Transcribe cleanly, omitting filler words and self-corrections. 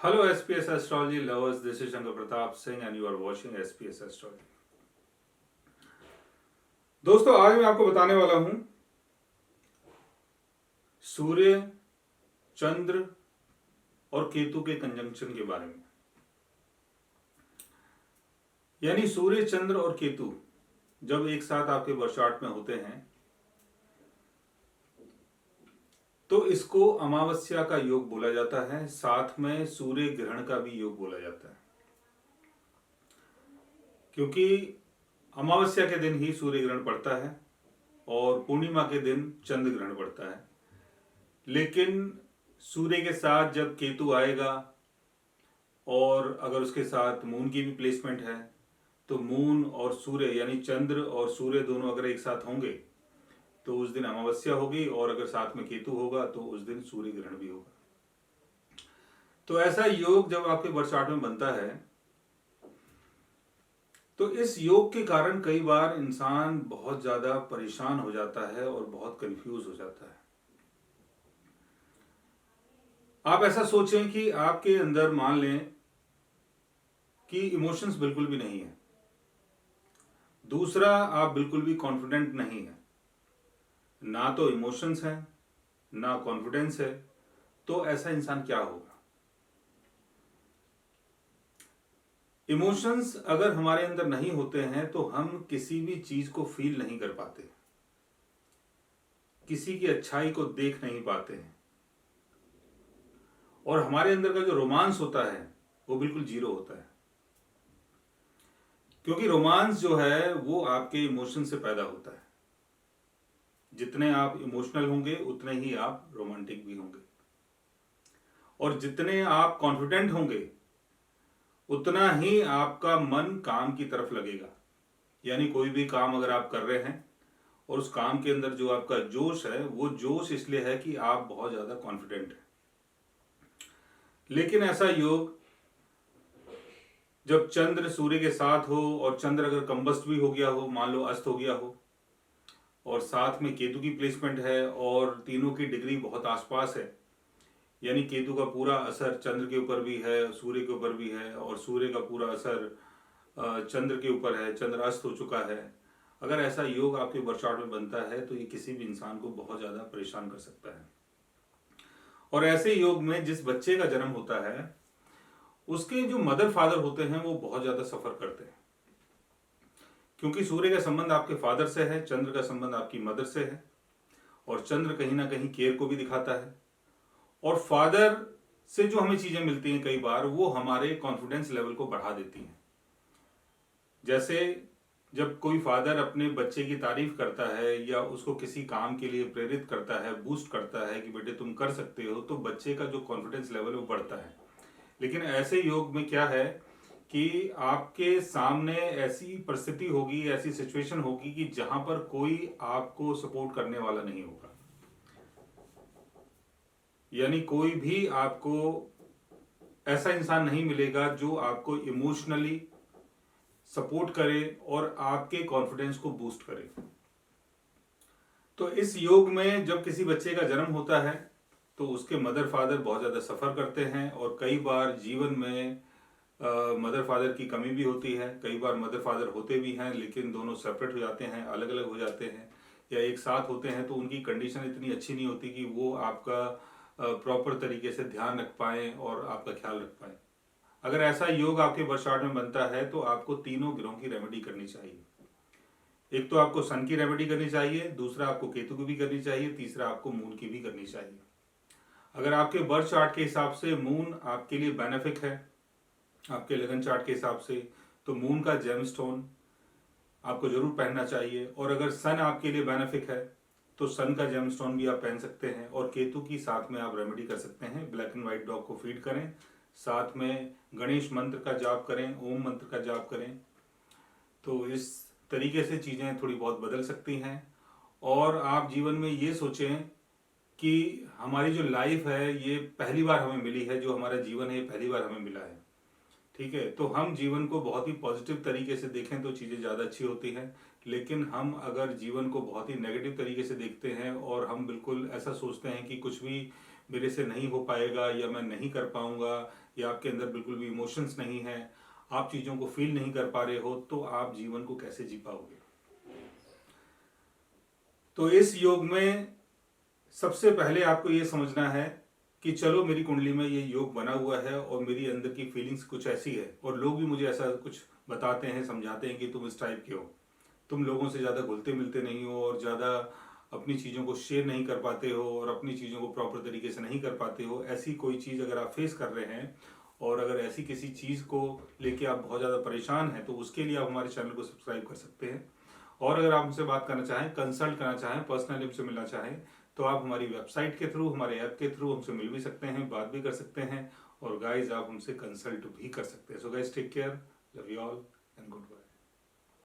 Hello SPS Astrology lovers, this is Shankar Pratap Singh and you are watching SPS Astrology. दोस्तों आज मैं आपको बताने वाला हूं सूर्य, चंद्र और केतु के कंजंक्शन के बारे में। यानी सूर्य, चंद्र और केतु जब एक साथ आपके बर्थ चार्ट में होते हैं तो इसको अमावस्या का योग बोला जाता है, साथ में सूर्य ग्रहण का भी योग बोला जाता है। क्योंकि अमावस्या के दिन ही सूर्य ग्रहण पड़ता है और पूर्णिमा के दिन चंद्र ग्रहण पड़ता है। लेकिन सूर्य के साथ जब केतु आएगा और अगर उसके साथ मून की भी प्लेसमेंट है तो मून और सूर्य यानी चंद्र और सूर्य दोनों अगर एक साथ होंगे तो उस दिन अमावस्या होगी, और अगर साथ में केतु होगा तो उस दिन सूर्य ग्रहण भी होगा। तो ऐसा योग जब आपके बर्थ चार्ट में बनता है तो इस योग के कारण कई बार इंसान बहुत ज्यादा परेशान हो जाता है और बहुत कंफ्यूज हो जाता है। आप ऐसा सोचें कि आपके अंदर मान लें कि इमोशंस बिल्कुल भी नहीं है, दूसरा आप बिल्कुल भी कॉन्फिडेंट नहीं है, ना तो इमोशंस है ना कॉन्फिडेंस है, तो ऐसा इंसान क्या होगा? इमोशंस अगर हमारे अंदर नहीं होते हैं तो हम किसी भी चीज को फील नहीं कर पाते, किसी की अच्छाई को देख नहीं पाते हैं, और हमारे अंदर का जो रोमांस होता है वो बिल्कुल जीरो होता है। क्योंकि रोमांस जो है वो आपके इमोशन से पैदा होता है। जितने आप इमोशनल होंगे उतने ही आप रोमांटिक भी होंगे, और जितने आप कॉन्फिडेंट होंगे उतना ही आपका मन काम की तरफ लगेगा। यानी कोई भी काम अगर आप कर रहे हैं और उस काम के अंदर जो आपका जोश है वो जोश इसलिए है कि आप बहुत ज्यादा कॉन्फिडेंट हैं। लेकिन ऐसा योग जब चंद्र सूर्य के साथ हो और चंद्र अगर कंबस्ट भी हो गया हो, मान लो अस्त हो गया हो, और साथ में केतु की प्लेसमेंट है और तीनों की डिग्री बहुत आसपास है, यानी केतु का पूरा असर चंद्र के ऊपर भी है, सूर्य के ऊपर भी है, और सूर्य का पूरा असर चंद्र के ऊपर है, चंद्र अस्त हो चुका है। अगर ऐसा योग आपके बर्थ चार्ट में बनता है तो ये किसी भी इंसान को बहुत ज़्यादा परेशान कर सकता है। और ऐसे योग में जिस बच्चे का जन्म होता है उसके जो मदर फादर होते हैं वो बहुत ज़्यादा सफ़र करते हैं, क्योंकि सूर्य का संबंध आपके फादर से है, चंद्र का संबंध आपकी मदर से है, और चंद्र कहीं ना कहीं केयर को भी दिखाता है। और फादर से जो हमें चीजें मिलती हैं कई बार वो हमारे कॉन्फिडेंस लेवल को बढ़ा देती हैं। जैसे जब कोई फादर अपने बच्चे की तारीफ करता है या उसको किसी काम के लिए प्रेरित करता है, बूस्ट करता है कि बेटे तुम कर सकते हो, तो बच्चे का जो कॉन्फिडेंस लेवल है वो बढ़ता है। लेकिन ऐसे योग में क्या है कि आपके सामने ऐसी परिस्थिति होगी, ऐसी सिचुएशन होगी कि जहां पर कोई आपको सपोर्ट करने वाला नहीं होगा। यानी कोई भी आपको ऐसा इंसान नहीं मिलेगा जो आपको इमोशनली सपोर्ट करे और आपके कॉन्फिडेंस को बूस्ट करे। तो इस योग में जब किसी बच्चे का जन्म होता है तो उसके मदर फादर बहुत ज़्यादा सफ़र करते हैं, और कई बार जीवन में मदर फादर की कमी भी होती है। कई बार मदर फादर होते भी हैं लेकिन दोनों सेपरेट हो जाते हैं, अलग अलग हो जाते हैं, या एक साथ होते हैं तो उनकी कंडीशन इतनी अच्छी नहीं होती कि वो आपका प्रॉपर तरीके से ध्यान रख पाएँ और आपका ख्याल रख पाएँ। अगर ऐसा योग आपके बर्थ चार्ट में बनता है तो आपको तीनों ग्रहों की रेमेडी करनी चाहिए। एक तो आपको सन की रेमेडी करनी चाहिए, दूसरा आपको केतु की भी करनी चाहिए, तीसरा आपको मून की भी करनी चाहिए। अगर आपके बर्थ चार्ट के हिसाब से मून आपके लिए बेनिफिक है, आपके लगन चार्ट के हिसाब से, तो मून का जेम स्टोन आपको जरूर पहनना चाहिए। और अगर सन आपके लिए बेनिफिक है तो सन का जेम स्टोन भी आप पहन सकते हैं, और केतु की साथ में आप रेमेडी कर सकते हैं। ब्लैक एंड व्हाइट डॉग को फीड करें, साथ में गणेश मंत्र का जाप करें, ओम मंत्र का जाप करें। तो इस तरीके से चीज़ें थोड़ी बहुत बदल सकती हैं। और आप जीवन में ये सोचें कि हमारी जो लाइफ है ये पहली बार हमें मिली है, जो हमारा जीवन है ये पहली बार हमें मिला है, ठीक है। तो हम जीवन को बहुत ही पॉजिटिव तरीके से देखें तो चीज़ें ज़्यादा अच्छी होती हैं। लेकिन हम अगर जीवन को बहुत ही नेगेटिव तरीके से देखते हैं और हम बिल्कुल ऐसा सोचते हैं कि कुछ भी मेरे से नहीं हो पाएगा या मैं नहीं कर पाऊंगा, या आपके अंदर बिल्कुल भी इमोशंस नहीं है, आप चीज़ों को फील नहीं कर पा रहे हो, तो आप जीवन को कैसे जी पाओगे। तो इस योग में सबसे पहले आपको ये समझना है कि चलो मेरी कुंडली में ये योग बना हुआ है और मेरी अंदर की फीलिंग्स कुछ ऐसी है, और लोग भी मुझे ऐसा कुछ बताते हैं, समझाते हैं कि तुम इस टाइप के हो, तुम लोगों से ज़्यादा घुलते मिलते नहीं हो और ज़्यादा अपनी चीज़ों को शेयर नहीं कर पाते हो और अपनी चीज़ों को प्रॉपर तरीके से नहीं कर पाते हो। ऐसी कोई चीज़ अगर आप फेस कर रहे हैं और अगर ऐसी किसी चीज़ को लेके आप बहुत ज़्यादा परेशान हैं, तो उसके लिए आप हमारे चैनल को सब्सक्राइब कर सकते हैं। और अगर आप हमसे बात करना चाहें, कंसल्ट करना चाहें, पर्सनली हमसे मिलना चाहें, तो आप हमारी वेबसाइट के थ्रू, हमारे ऐप के थ्रू हमसे मिल भी सकते हैं, बात भी कर सकते हैं, और गाइज आप हमसे कंसल्ट भी कर सकते हैं। So guys take care, love you all and good bye.